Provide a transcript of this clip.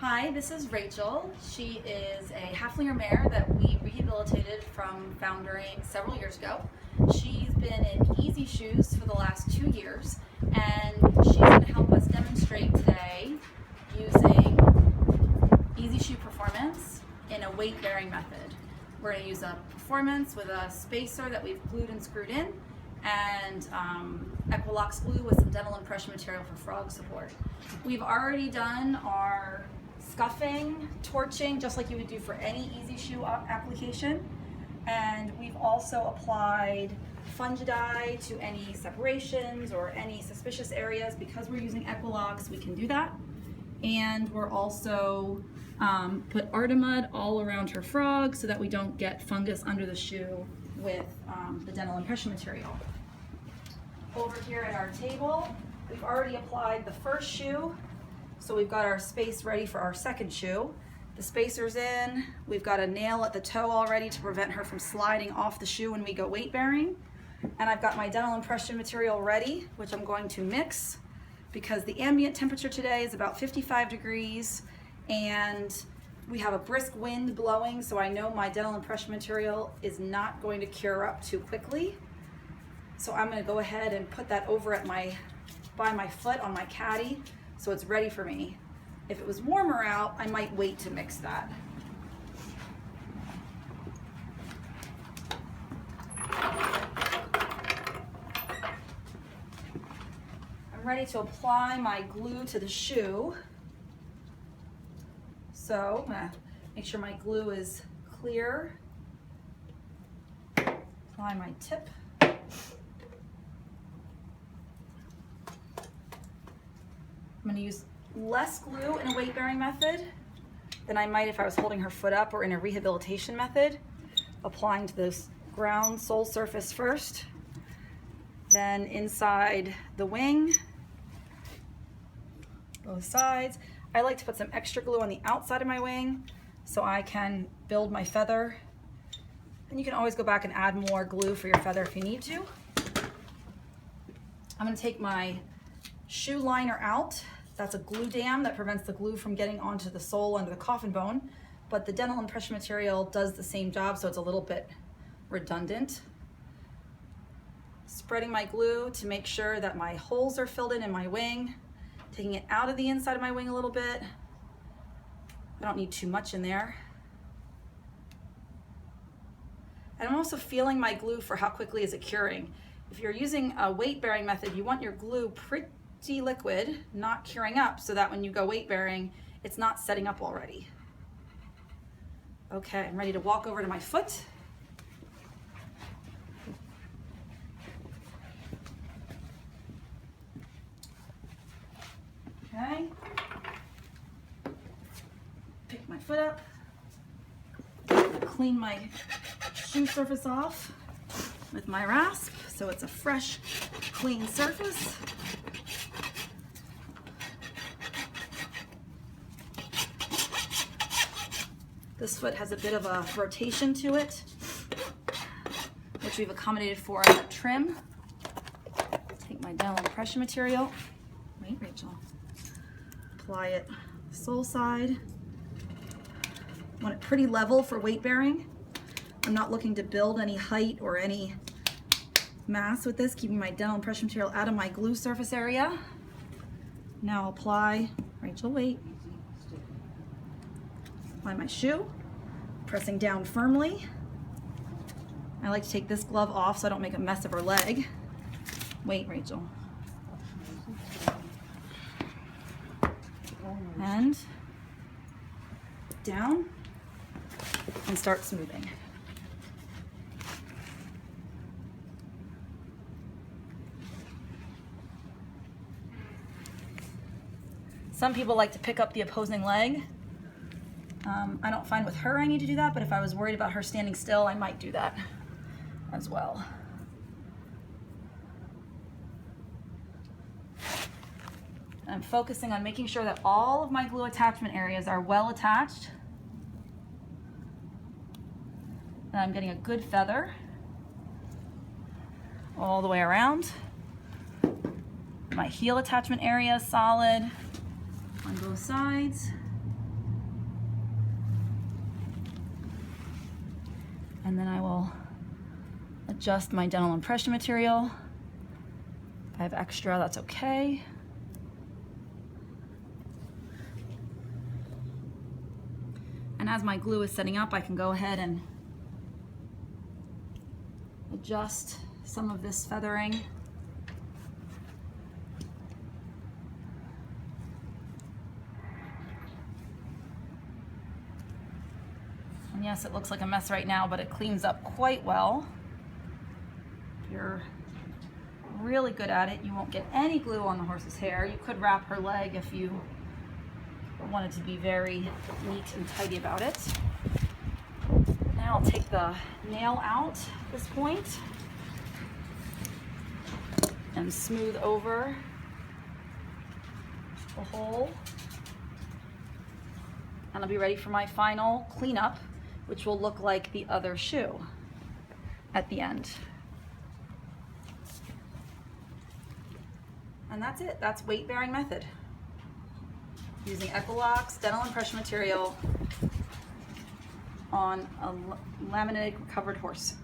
Hi, this is Rachel. She is a Haflinger Mare that we rehabilitated from foundering several years ago. She's been in EasyShoes for the last 2 years, and she's going to help us demonstrate today using EasyShoe Performance in a weight-bearing method. We're going to use a Performance with a spacer that we've glued and screwed in, and Equilox glue with some dental impression material for frog support. We've already done our scuffing, torching, just like you would do for any EasyShoe application. And we've also applied fungicide to any separations or any suspicious areas. Because we're using Equilox, we can do that. And we're also put Artemud all around her frog so that we don't get fungus under the shoe with the dental impression material. Over here at our table, we've already applied the first shoe. So we've got our space ready for our second shoe. The spacer's in. We've got a nail at the toe already to prevent her from sliding off the shoe when we go weight bearing. And I've got my dental impression material ready, which I'm going to mix because the ambient temperature today is about 55 degrees and we have a brisk wind blowing, so I know my dental impression material is not going to cure up too quickly. So I'm going to go ahead and put that over at by my foot on my caddy, so it's ready for me. If it was warmer out, I might wait to mix that. I'm ready to apply my glue to the shoe. So I'm gonna make sure my glue is clear. Apply my tip. I'm going to use less glue in a weight-bearing method than I might if I was holding her foot up or in a rehabilitation method. Applying to the ground sole surface first, then inside the wing, both sides. I like to put some extra glue on the outside of my wing so I can build my feather. And you can always go back and add more glue for your feather if you need to. I'm going to take my shoe liner out. That's a glue dam that prevents the glue from getting onto the sole under the coffin bone, but the dental impression material does the same job, so it's a little bit redundant. Spreading my glue to make sure that my holes are filled in my wing, taking it out of the inside of my wing a little bit. I don't need too much in there. And I'm also feeling my glue for how quickly is it curing. If you're using a weight-bearing method, you want your glue pretty liquid, not curing up, so that when you go weight-bearing, it's not setting up already. Okay, I'm ready to walk over to my foot. Okay. Pick my foot up. Clean my shoe surface off with my rasp so it's a fresh, clean surface. This foot has a bit of a rotation to it, which we've accommodated for in the trim. Take my dental impression material. Wait, Rachel. Apply it sole side. Want it pretty level for weight bearing. I'm not looking to build any height or any mass with this, keeping my dental impression material out of my glue surface area. Now apply, Rachel, wait. Apply my shoe, pressing down firmly. I like to take this glove off so I don't make a mess of her leg. Wait, Rachel. And down and start smoothing. Some people like to pick up the opposing leg. I don't find with her I need to do that, but if I was worried about her standing still, I might do that as well. I'm focusing on making sure that all of my glue attachment areas are well attached. And I'm getting a good feather all the way around. My heel attachment area is solid on both sides. And then I will adjust my dental impression material. If I have extra, that's okay. And as my glue is setting up, I can go ahead and adjust some of this feathering. And yes, it looks like a mess right now, but it cleans up quite well. If you're really good at it, you won't get any glue on the horse's hair. You could wrap her leg if you wanted to be very neat and tidy about it. Now I'll take the nail out at this point and smooth over the hole. And I'll be ready for my final cleanup, which will look like the other shoe at the end. And that's it. That's weight bearing method. Using Equilocks dental impression material on a Laminitic covered horse.